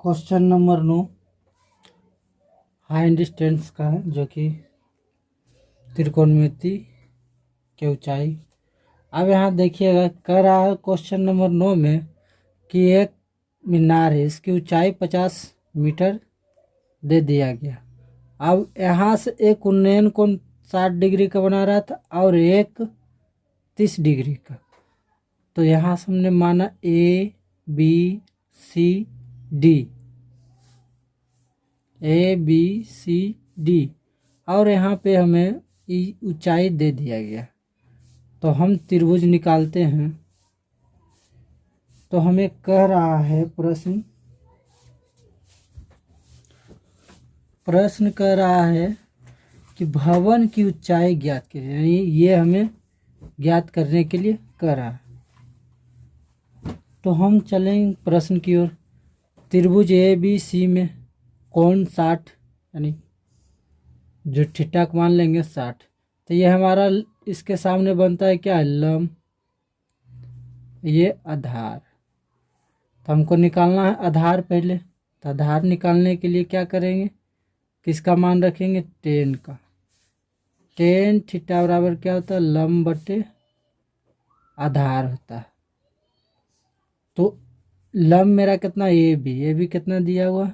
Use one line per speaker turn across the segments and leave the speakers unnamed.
Question number 9 high distance का है, जो कि त्रिकोणमिति की ऊंचाई। अब यहाँ देखिएगा, कह रहा है क्वेश्चन नंबर 9 में कि एक मीनार है, इसकी ऊंचाई 50 मीटर दे दिया गया। अब यहाँ से एक उन्नयन कोण 60 डिग्री का बना रहा था और एक 30 डिग्री का। तो यहाँ से हमने माना A B C D, A B C D, और यहाँ पे हमें ऊंचाई दे दिया गया। तो हम त्रिभुज निकालते हैं। तो हमें कह रहा है प्रश्न कह रहा है कि भवन की ऊंचाई ज्ञात कीजिए, यानी ये हमें ज्ञात करने के लिए कह रहा है। तो हम चलेंगे प्रश्न की ओर। त्रिभुज ए बी सी में कोण 60, यानी जो थीटा को मान लेंगे 60। तो ये हमारा इसके सामने बनता है क्या, लंब, ये आधार। तो हमको निकालना है आधार पहले। तो आधार निकालने के लिए क्या करेंगे, किसका मान रखेंगे, टेन का। टेन थीटा बराबर क्या होता है, लंब बटे आधार होता है। तो लंब मेरा कितना, ए बी कितना दिया हुआ,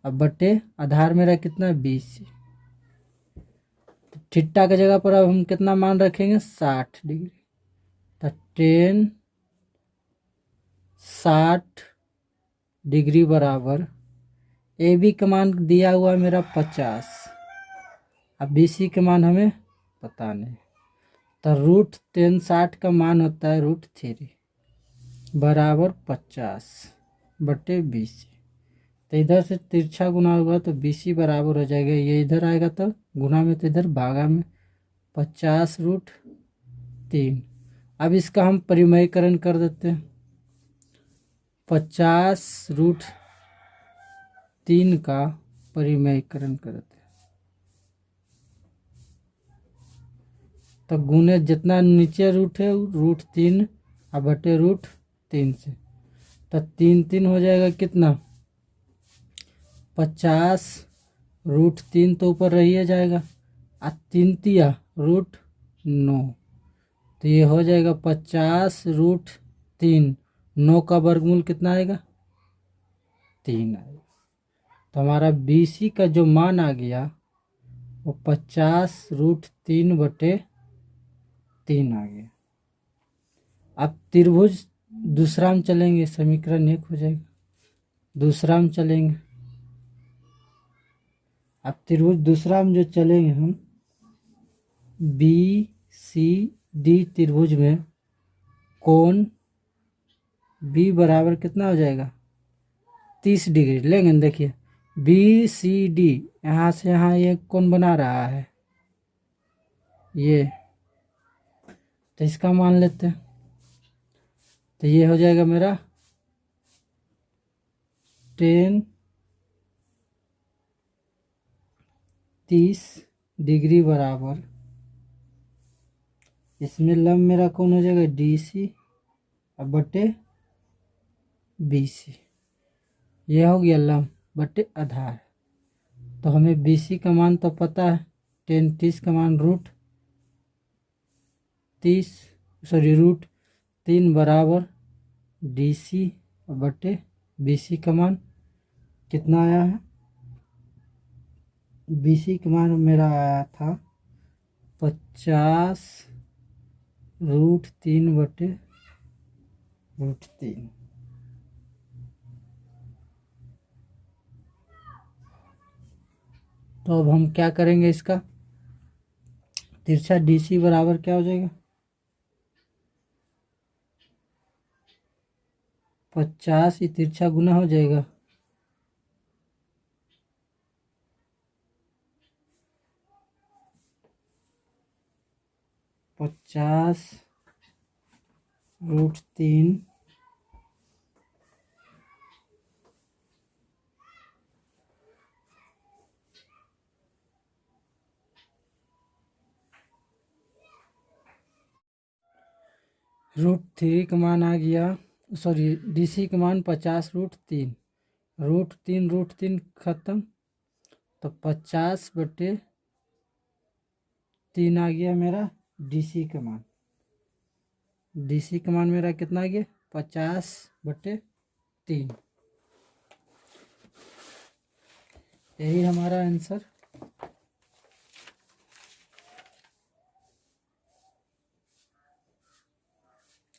अब बटे आधार मेरा कितना, 20। तो थीटा की जगह पर अब हम कितना मान रखेंगे, 60 डिग्री। तो टेन 60 डिग्री बराबर ए बी का मान दिया हुआ मेरा 50। अब बी सी का मान हमें पता नहीं। तो √10 60 का मान होता है √3 बराबर 50 बटे 20। तो इधर से तिरछा गुना होगा तो 20 बराबर हो जाएगा, ये इधर आएगा तो गुना में, तो इधर भागा में 50√3। अब इसका हम परिमेयकरण कर देते हैं। 50√3 का परिमेयकरण कर देते हैं। तो गुने जितना नीचे रूट है √3 अब बटे √3 से। तो 3 हो जाएगा कितना, 50√3 तो ऊपर रहिए जाएगा, 3 × √9। तो ये हो जाएगा 50√3। 9 का वर्गमूल कितना आएगा, 3 आएगा। तो हमारा BC का जो मान आ गया वो 50√3 बटे 3 आ गया। अब त्रिभुज दूसरा में चलेंगे, समीकरण 1 हो जाएगा। दूसरा में चलेंगे, अब त्रिभुज दूसरा में जो चलेंगे हम, BCD त्रिभुज में कोण B बराबर कितना हो जाएगा, 30 डिग्री लेंगे। देखिए BCD यहाँ से यहाँ ये कोण बना रहा है ये, तो इसका मान लेते हैं। तो ये हो जाएगा मेरा 30 डिग्री बराबर, इसमें लंब मेरा कौन हो जाएगा, DC अब बटे BC। यह हो गया लंब बटे आधार। तो हमें BC का मान तो पता है, 30 का मान √3 बराबर DC बटे BC का मान कितना आया है, BC का मान मेरा आया था 50√3 बटे √3। तो अब हम क्या करेंगे, इसका तिरछा DC बराबर क्या हो जाएगा, 50 तिरछा गुना हो जाएगा, √3 √3 का मान आ गया, सॉरी DC का मान 50√3। रूट तीन खत्म, तो 50/3 आ गया मेरा डीसी का मान। डीसी का मान मेरा कितना आ गया? 50/3। यही हमारा आंसर।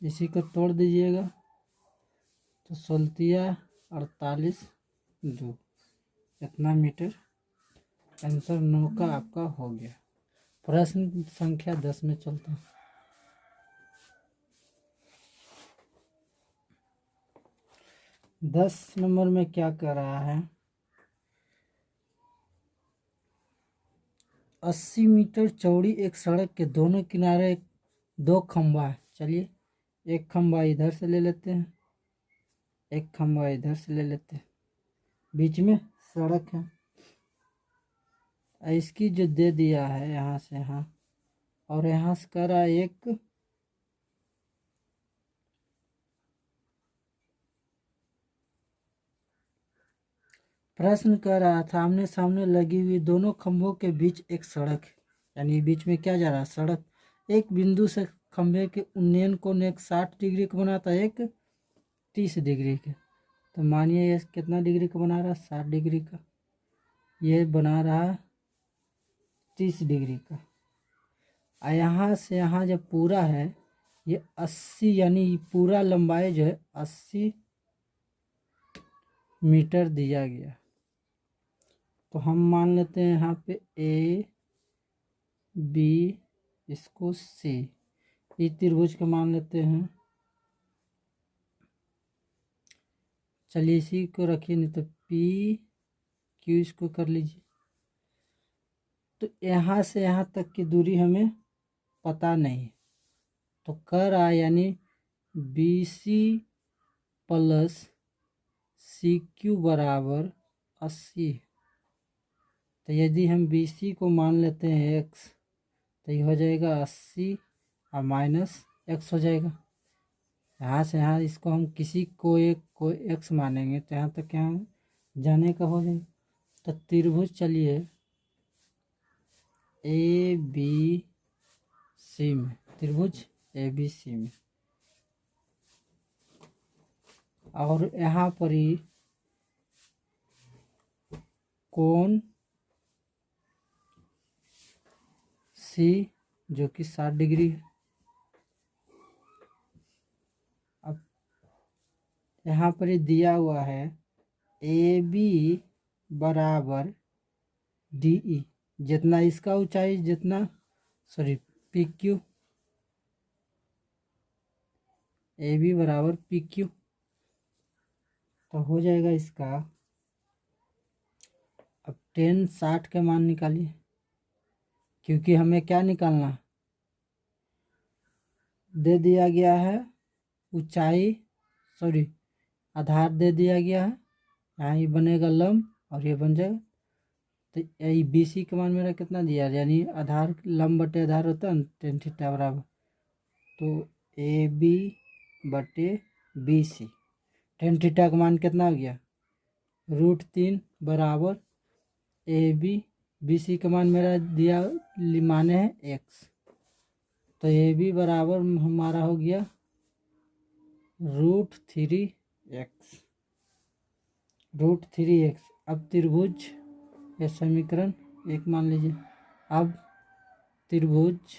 इसी को तोड़ दीजिएगा तो 16 जो इतना मीटर आंसर 9 का आपका हो गया। प्रश्न संख्या 10 में चलता हूँ। 10 नंबर में क्या कर रहा है? 80 मीटर चौड़ी एक सड़क के दोनों किनारे 2 खंभा है। चलिए एक खंभा इधर से ले लेते हैं, एक खंभा इधर से ले लेते हैं, बीच में सड़क है। इसकी जो दे दिया है यहाँ से यहाँ, और यहाँ से करा एक प्रश्न कर रहा था, आमने सामने लगी हुई दोनों खंभों के बीच एक सड़क है, यानी बीच में क्या जा रहा है? सड़क। एक बिंदु से खंभे के उन्नयन कोण एक 60 डिग्री का बनाता है, एक 30 डिग्री के। तो मानिए ये कितना डिग्री का बना रहा है? 60 डिग्री का। ये बना रहा 30 डिग्री का। और यहाँ से यहाँ जब पूरा है ये 80, यानी पूरा लंबाई जो है 80 मीटर दिया गया। तो हम मान लेते हैं यहाँ पे ए बी, इसको सी, ये त्रिभुज का मान लेते हैं। चलिए इसी को रखिए, नहीं तो पी क्यू इसको कर लीजिए। तो यहाँ से यहाँ तक की दूरी हमें पता नहीं, तो कर आ यानी B C plus C Q बराबर 80। तो यदि हम बी सी को मान लेते हैं एक्स, तो ये हो जाएगा 80 और माइनस एक्स हो जाएगा। यहाँ से यहाँ इसको हम किसी को एक्स मानेंगे तो यहाँ तक क्या जाने का हो जाएगा। तो त्रिभुज चलिए ए बी सी में, त्रिभुज ए बी सी में, और यहाँ पर ही कोण सी जो कि 60 डिग्री है। अब यहाँ पर ही दिया हुआ है ए बी बराबर डी ई, जितना इसका ऊंचाई जितना पी क्यू, ए बी बराबर पी क्यू। तो हो जाएगा इसका, अब 10/60 का मान निकालिए, क्योंकि हमें क्या निकालना दे दिया गया है, ऊंचाई आधार दे दिया गया है। यहाँ ये बनेगा लंब और ये बन जाएगा। तो ये बी सी का मान मेरा कितना दिया, यानी आधार लंब बटे आधार होता है tan थीटा बराबर, तो ए बी बटे बी सी, tan थीटा का मान कितना हो गया? √3 बराबर ए बी सी का मान मेरा दिया माने है एक्स, तो ए बी बराबर हमारा हो गया √3x, √3x। अब त्रिभुज या समीकरण एक मान लीजिए। अब त्रिभुज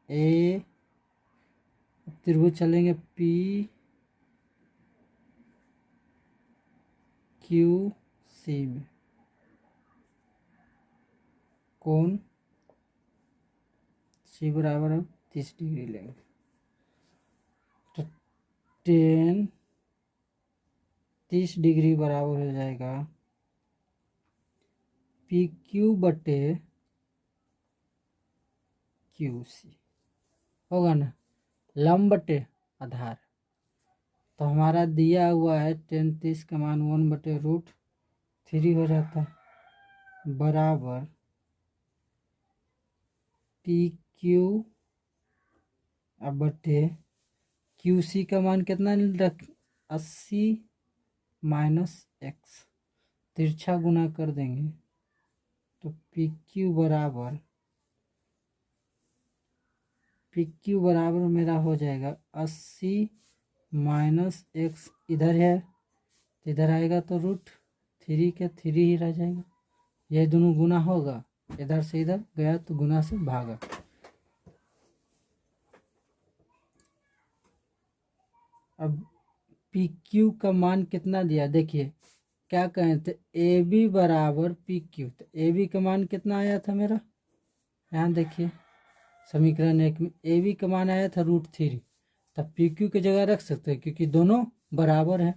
ए, त्रिभुज चलेंगे पी क्यू सी में, कोण सी बराबर हम 30 डिग्री लेंगे, तो 30 डिग्री बराबर हो जाएगा पी क्यू बटे क्यू सी, होगा ना, लंब बटे आधार। तो हमारा दिया हुआ है tan 30 का मान 1/√3 हो जाता है, बराबर पी क्यू अब बटे क्यू सी का मान कितना रख 80 माइनस एक्स, तिरछा गुना कर देंगे तो पी क्यू बराबर मेरा हो जाएगा 80 माइनस एक्स, इधर है तो इधर आएगा तो √3 के 3 ही रह जाएगा। ये दोनों गुना होगा, इधर से इधर गया तो गुना से भागा। अब पी क्यू का मान कितना दिया, देखिए क्या कहें थे, ए बी बराबर पी क्यू। तो ए बी का मान कितना आया था मेरा, यहाँ देखिए समीकरण 1 में ए बी का मान आया था √3। तब पी क्यू की जगह रख सकते हैं क्योंकि दोनों बराबर हैं।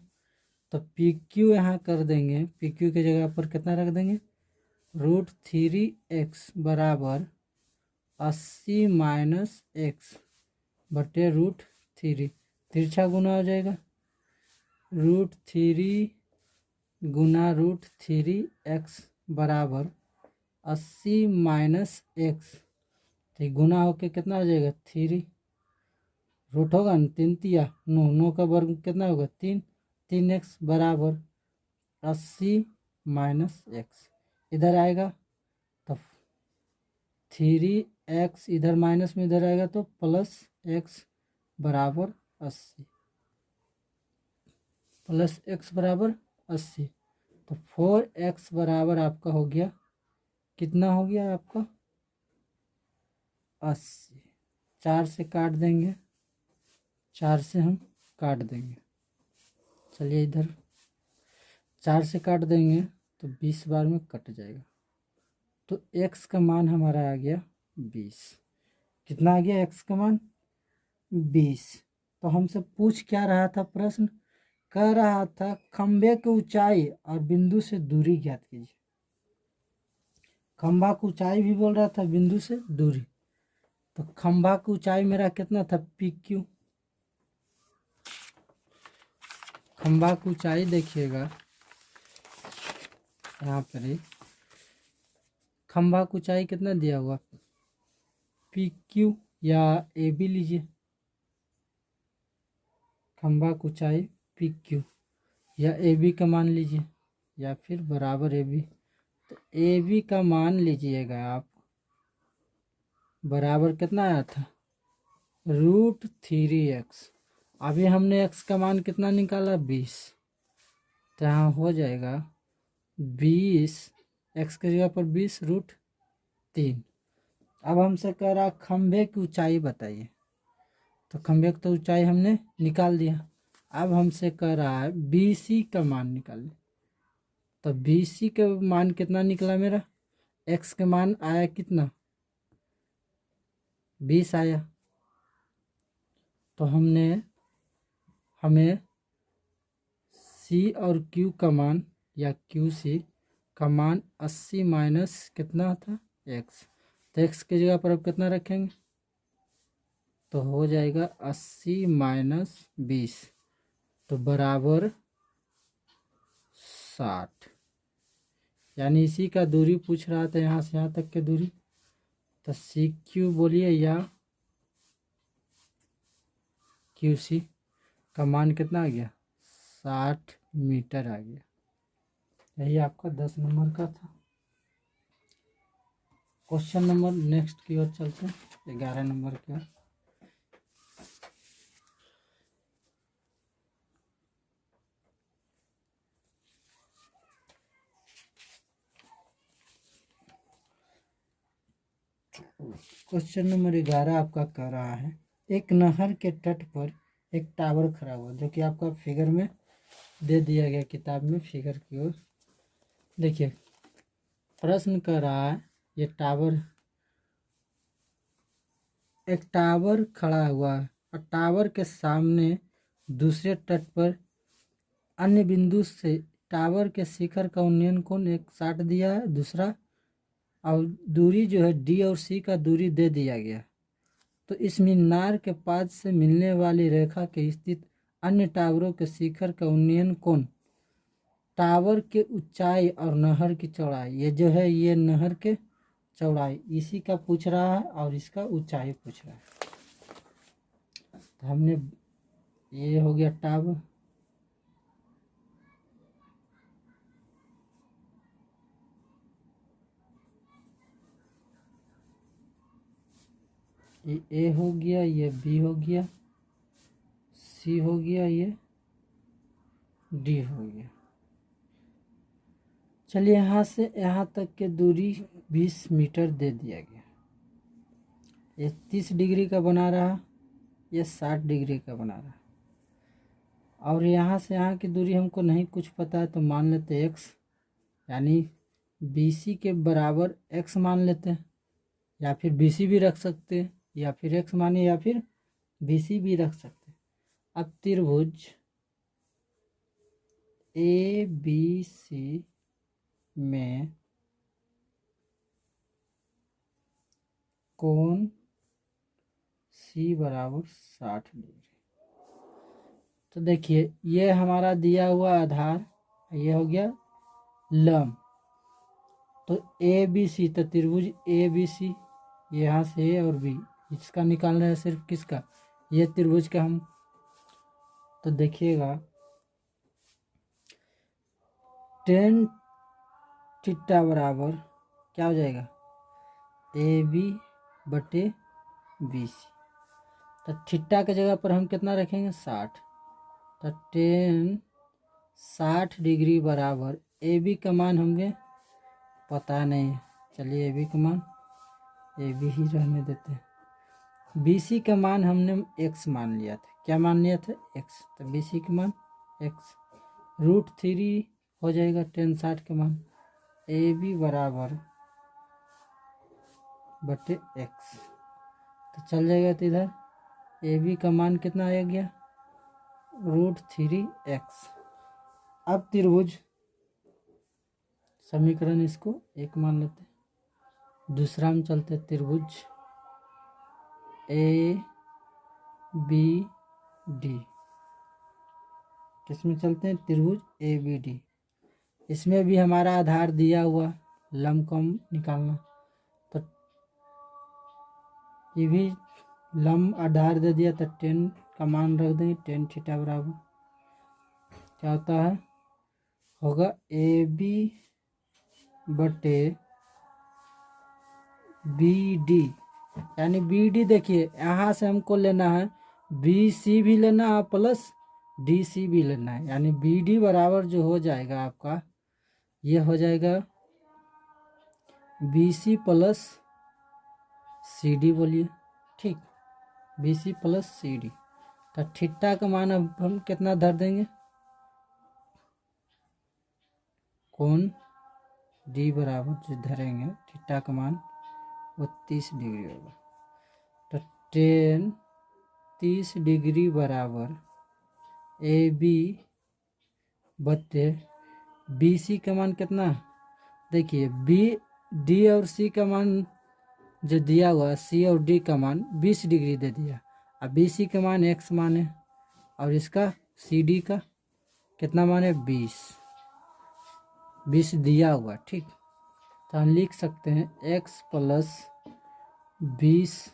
तो पी क्यू यहाँ कर देंगे, पी क्यू की जगह पर कितना रख देंगे, √3x बराबर 80 माइनस एक्स बटे √3, तिरछा गुना हो जाएगा, √3 गुना √3x बराबर 80 माइनस एक्स, तो गुना होके कितना हो जाएगा 3, रूट होगा ना 3 तिया 9, 9 का वर्ग कितना होगा 3, 3x बराबर 80 माइनस एक्स, इधर आएगा तो 3x इधर माइनस में इधर आएगा तो प्लस x बराबर 80, प्लस x बराबर 80। तो 4x बराबर आपका हो गया, कितना हो गया आपका 80। 4 से काट देंगे, 4 से हम काट देंगे, चलिए इधर 4 से काट देंगे तो 20 बार में कट जाएगा। तो x का मान हमारा आ गया 20। कितना आ गया x का मान 20। तो हमसे पूछ क्या रहा था प्रश्न, कह रहा था खंभे की ऊंचाई और बिंदु से दूरी ज्ञात कीजिए। खंभा की ऊंचाई भी बोल रहा था, बिंदु से दूरी। तो खंभा की ऊंचाई मेरा कितना था पी क्यू, खंभा की ऊंचाई देखिएगा यहाँ पर ही, खंभा की ऊंचाई कितना दिया हुआ पी क्यू या ए बी लीजिए, खंभा की ऊंचाई पी क्यू या ए बी का मान लीजिए या फिर बराबर ए बी। तो ए बी का मान लीजिएगा आप, बराबर कितना आया था √3x। अभी हमने x का मान कितना निकाला 20, तो यहाँ हो जाएगा 20, x की जगह पर 20 √3। अब हमसे कह रहा खंभे की ऊंचाई बताइए, तो खंभे की तो ऊंचाई हमने निकाल दिया। अब हमसे कह रहा है BC का मान निकालिए। तो BC का मान कितना निकला मेरा, x का मान आया कितना 20 आया। तो हमें C और Q का मान या QC का मान 80 माइनस कितना था x। तो x की जगह पर अब कितना रखेंगे, तो हो जाएगा 80 माइनस 20, तो बराबर 60। यानी इसी का दूरी पूछ रहा था, यहाँ से यहाँ तक की दूरी। तो CQ बोलिए या QC का मान कितना आ गया 60 मीटर आ गया। यही आपका 10 नंबर का था क्वेश्चन नंबर। नेक्स्ट की ओर चलते हैं, 11 नंबर की ओर। क्वेश्चन नंबर 11 आपका कह रहा है, एक नहर के तट पर एक टावर खड़ा हुआ, जो कि आपका फिगर में दे दिया गया, किताब में फिगर की ओर देखिए। प्रश्न कर रहा है ये टावर, एक टावर खड़ा हुआ है और टावर के सामने दूसरे तट पर अन्य बिंदु से टावर के शिखर का उन्नयन कोण 160 दिया है, दूसरा और दूरी जो है D और C का दूरी दे दिया गया। तो इस मीनार के पास से मिलने वाली रेखा के स्थित अन्य टावरों के शिखर का उन्नयन कोण, टावर के ऊंचाई और नहर की चौड़ाई, ये जो है ये नहर के चौड़ाई इसी का पूछ रहा है और इसका ऊंचाई पूछ रहा है। तो हमने ये हो गया टावर, ये ए हो गया, ये बी हो गया, सी हो गया, ये डी हो गया। चलिए यहाँ से यहाँ तक के दूरी 20 मीटर दे दिया गया। ये 30 डिग्री का बना रहा, ये 60 डिग्री का बना रहा, और यहाँ से यहाँ की दूरी हमको नहीं कुछ पता है, तो मान लेते x, यानी BC के बराबर x मान लेते हैं, या फिर BC भी रख सकते हैं, या फिर x माने या फिर BC भी रख सकते हैं। अब त्रिभुज ABC में कोण C बराबर 60 डिग्री। तो देखिए ये हमारा दिया हुआ आधार, ये हो गया लंब। तो ABC, तो त्रिभुज ABC, यहाँ से A और B, इसका निकालना है सिर्फ किसका, ये त्रिभुज का हम। तो देखिएगा tan थीटा बराबर क्या हो जाएगा, AB बटे BC। तो थीटा के जगह पर हम कितना रखेंगे, 60। तो tan 60 डिग्री बराबर AB का मान हमें पता नहीं, चलिए AB का मान AB ही रहने देते हैं। BC का मान हमने x मान लिया था, क्या मान लिया था, x। तो BC का मान x, √3 हो जाएगा tan 60 का मान। AB बराबर बटे x, तो चल जाएगा, तो इधर AB का मान कितना आ गया, √3x। अब त्रिभुज समीकरण इसको एक मान लेते हैं। दूसरा हम चलते त्रिभुज ABD, किसमें चलते हैं, त्रिभुज ABD। इसमें भी हमारा आधार दिया हुआ, लंब को हम निकालना। तो ये भी लंब आधार दे दिया, तो tan का मान रख देंगे, tan थीटा बराबर क्या होता है, होगा AB बटे BD, यानी BD देखिए यहाँ से हमको लेना है, BC भी लेना है प्लस DC भी लेना है, यानी BD बराबर जो हो जाएगा आपका, ये हो जाएगा BC प्लस CD, बोलिए ठीक, BC प्लस CD। तो थीटा का मान अब हम कितना धर देंगे, कोण D बराबर जो धरेंगे, थीटा का मान वो 30 डिग्री होगा। तो tan 30 डिग्री बराबर AB बटे BC का मान कितना, देखिए D और C का मान जो दिया हुआ, C और D का मान 20 डिग्री दे दिया। अब BC का मान x मान है, और इसका CD का कितना मान है, 20 दिया हुआ, ठीक। तो हम लिख सकते हैं x प्लस 20,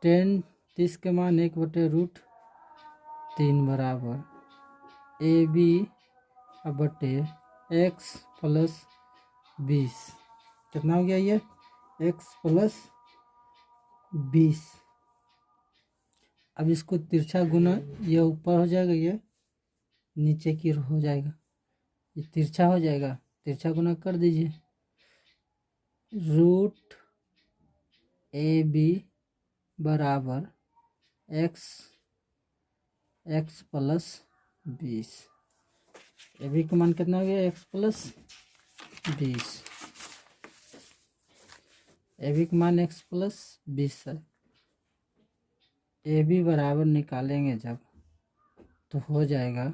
tan 30 के मान 1/√3 बराबर AB बटे x प्लस 20, कितना हो गया ये, x प्लस 20। अब इसको तिरछा गुना, ये ऊपर हो जाएगा, ये नीचे की हो जाएगा, ये तिरछा हो जाएगा, तिरछा गुना कर दीजिए, √AB बराबर x प्लस 20। AB का मान कितना हो गया, x प्लस 20, AB का मान x प्लस 20 है। AB बराबर निकालेंगे जब, तो हो जाएगा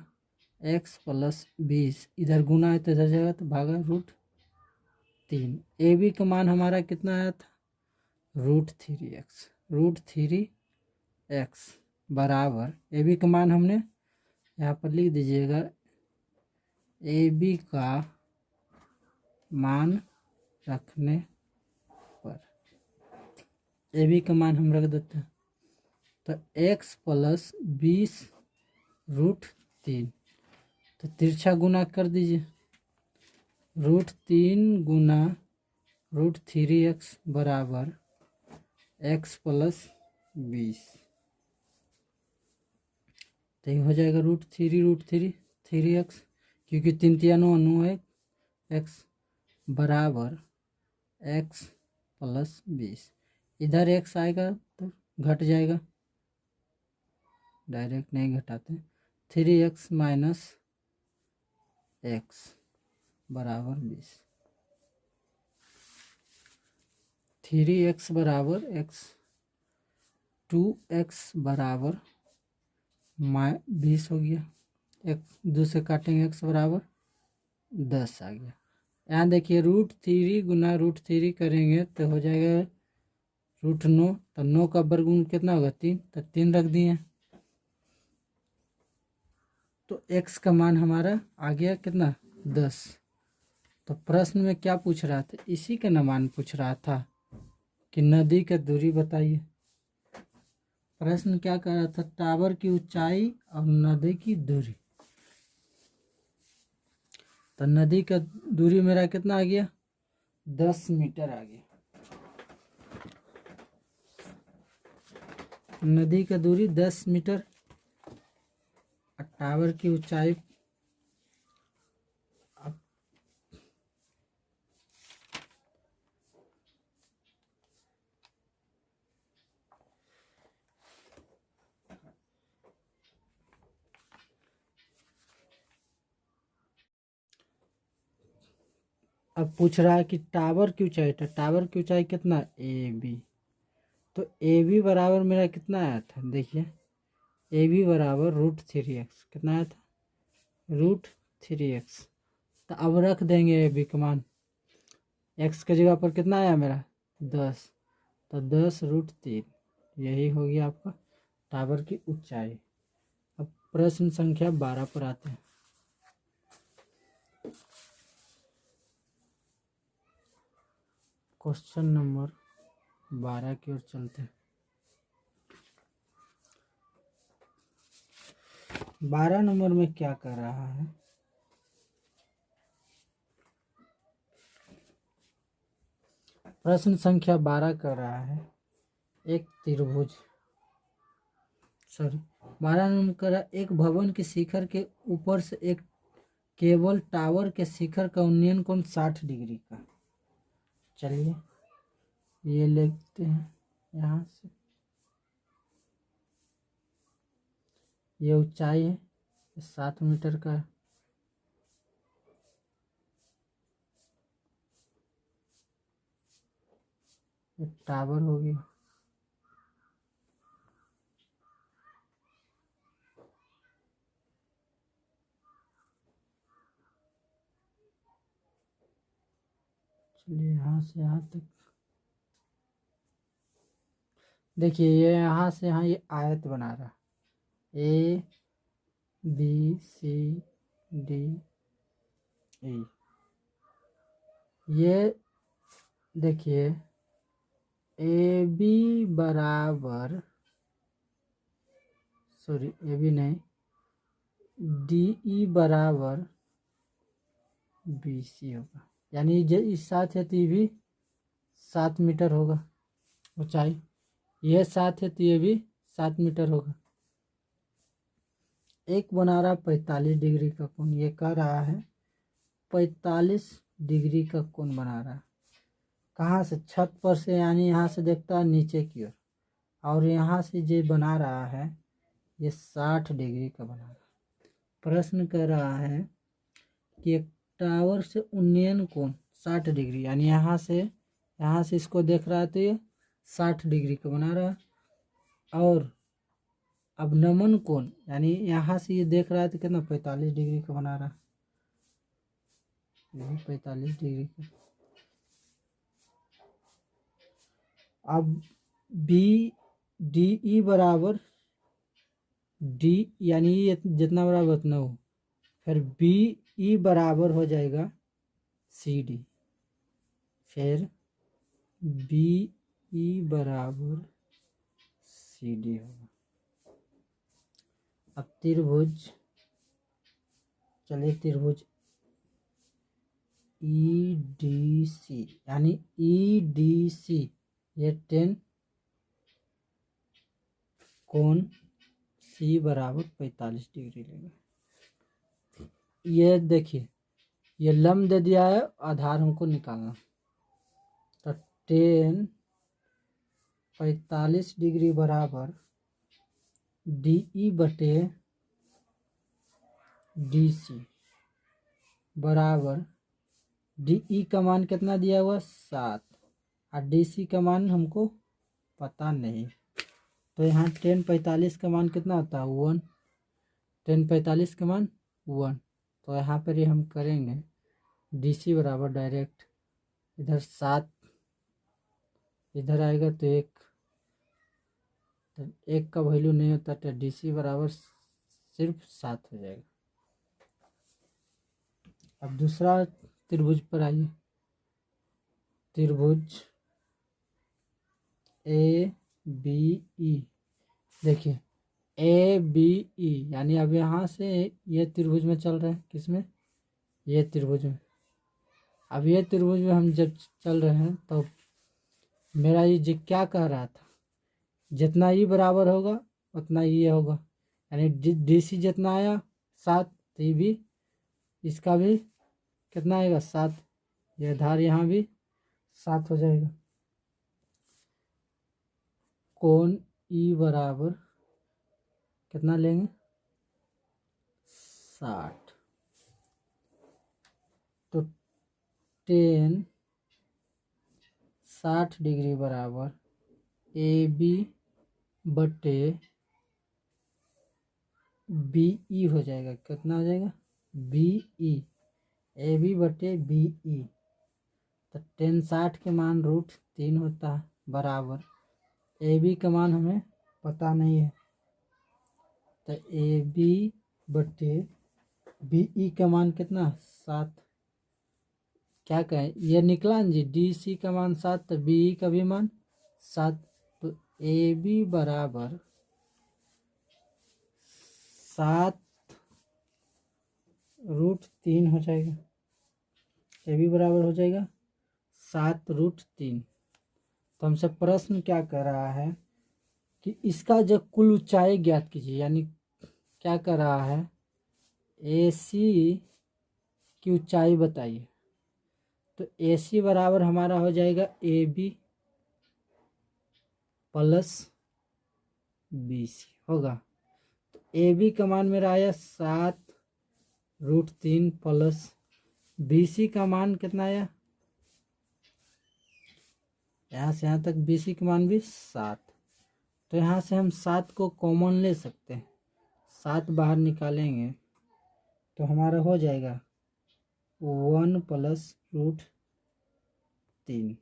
x प्लस 20, इधर गुना है तो इधर जाएगा, तो भागा √3। AB का मान हमारा कितना आया था, √3x बराबर AB का मान हमने यहाँ पर लिख दीजिएगा, AB का मान रखने पर AB का मान हम रख देते हैं, तो x प्लस 20 √3, तो तिरछा गुना कर दीजिए, √3 गुना √3x बराबर एक्स प्लस 20, तो ये हो जाएगा रूट थ्री एक्स, क्योंकि 3 अनु है एक्स, बराबर एक्स प्लस 20। इधर एक्स आएगा तो घट जाएगा, डायरेक्ट नहीं घटाते, 3x माइनस एक्स बराबर 20। 3x बराबर एक्स, 2x बराबर 20 हो गया, एक्स 2 से काटेंगे एक्स बराबर 10 आ गया। यहाँ देखिए रूट 3 गुना रूट 3 करेंगे तो हो जाएगा रूट 9, तो 9 का वर्गमूल कितना होगा 3, तो 3 रख दिए, तो x का मान हमारा आ गया कितना 10। तो प्रश्न में क्या पूछ रहा था, इसी का न मान पूछ रहा था कि नदी का दूरी बताइए। प्रश्न क्या कर रहा था, टावर की ऊंचाई और नदी की दूरी। तो नदी का दूरी मेरा कितना आ गया 10 मीटर आ गया, नदी का दूरी 10 मीटर और टावर की ऊंचाई अब पूछ रहा है कि टावर की ऊंचाई, तो टावर की ऊंचाई कितना ए बी, तो ए बी बराबर मेरा कितना आया था, देखिए ए बी बराबर रूट 3x, कितना आया था रूट 3x। तो अब रख देंगे ए बी का मान, एक्स के जगह पर कितना आया मेरा 10, तो 10√3, यही हो गया आपका टावर की ऊंचाई। अब प्रश्न संख्या 12 पर आते हैं। क्वेश्चन नंबर 12 की ओर चलते हैं। 12 नंबर में क्या कर रहा है, प्रश्न संख्या 12 कर रहा है एक त्रिभुज, 12 नंबर कर रहा है, एक भवन के शिखर के ऊपर से एक केबल टावर के शिखर का उन्नयन कोण 60 डिग्री का। चलिए ये लिखते हैं यहाँ से, ये ऊंचाई है 7 मीटर का है, ये टावर हो गया, चलिए यहाँ से यहाँ तक देखिए, ये यहाँ से यहाँ ये आयत बना रहा, ए बी सी डी ई, ये देखिए ए बी बराबर, सॉरी ए बी नहीं, डी ई बराबर बी सी होगा, यानी इस साथ है तो ये भी 7 मीटर होगा ऊंचाई, ये 7 है तो ये भी 7 मीटर होगा। एक बना रहा 45 डिग्री का कोण, ये कह रहा है 45 डिग्री का कोण बना रहा है, कहाँ से, छत पर से, यानी यहाँ से देखता है नीचे की ओर, और यहाँ से जो बना रहा है ये 60 डिग्री का बना रहा है। प्रश्न कर रहा है कि एक टावर से उन्नयन कोण 60 डिग्री, यानी यहाँ से इसको देख रहा है तो ये 60 डिग्री का बना रहा है, और अब नमन कोण, यानी यहाँ से ये देख रहा है तो कितना 45 डिग्री का बना रहा है, ये 45 डिग्री का। अब बी डी ई बराबर डी, यानी ये जितना बराबर उतना हो, फिर बी ई बराबर हो जाएगा सी डी, फिर बी ई बराबर सी डी होगा। अब त्रिभुज, चलिए त्रिभुज ई डी सी, यानी ई डी सी ये 10 कोण सी बराबर 45 डिग्री लेंगे। ये देखिए, ये लंब दे दिया है, आधार हमको निकालना। तो टेन 45 डिग्री बराबर DE बटे DC बराबर DE का मान कितना दिया हुआ 7 और DC का मान हमको पता नहीं। तो यहाँ 10 45 का मान कितना होता है 1, 10 45 का मान 1। तो यहाँ पर ही हम करेंगे DC बराबर डायरेक्ट इधर 7 इधर आएगा तो 1 का वैल्यू नहीं होता, तो DC बराबर सिर्फ 7 हो जाएगा। अब दूसरा त्रिभुज पर आइए। त्रिभुज ABE, देखिए ABE यानी अब यहाँ से ये त्रिभुज में चल रहे हैं, किसमें, ये त्रिभुज में। अब ये त्रिभुज में हम जब चल रहे हैं तो मेरा ये क्या कह रहा था, जितना ई बराबर होगा उतना ये होगा, यानी DC जितना आया 7, तो ये भी इसका भी कितना आएगा 7, ये धार यहाँ भी 7 हो जाएगा। कोण ई बराबर कितना लेंगे 60। तो 10 60 डिग्री बराबर AB बटे BE हो जाएगा। कितना हो जाएगा BE, AB बटे BE। तो 10 60 के मान √3 होता है बराबर AB का मान हमें पता नहीं है, तो AB बटे BE का मान कितना 7। क्या कहें, ये निकला ना जी, DC का मान 7 तो BE का भी मान 7। तो AB बराबर 7 √3 हो जाएगा। AB बराबर हो जाएगा 7 √3। तो हमसे प्रश्न क्या कर रहा है कि इसका जो कुल ऊंचाई ज्ञात कीजिए, यानी क्या कर रहा है AC की ऊंचाई बताइए। तो AC बराबर हमारा हो जाएगा AB प्लस BC होगा। तो AB का मान मेरा आया 7 √3 प्लस BC का मान कितना आया, यहाँ से यहाँ तक BC का मान भी 7। तो यहाँ से हम 7 को कॉमन ले सकते हैं, 7 बाहर निकालेंगे तो हमारा हो जाएगा 1 प्लस √3।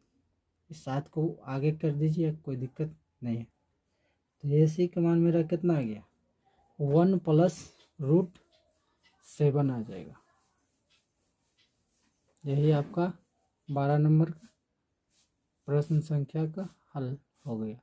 7 को आगे कर दीजिए, कोई दिक्कत नहीं है। तो AC का मान मेरा कितना आ गया 1 प्लस √7 आ जाएगा। यही आपका 12 नंबर प्रश्न संख्या का हल हो गया।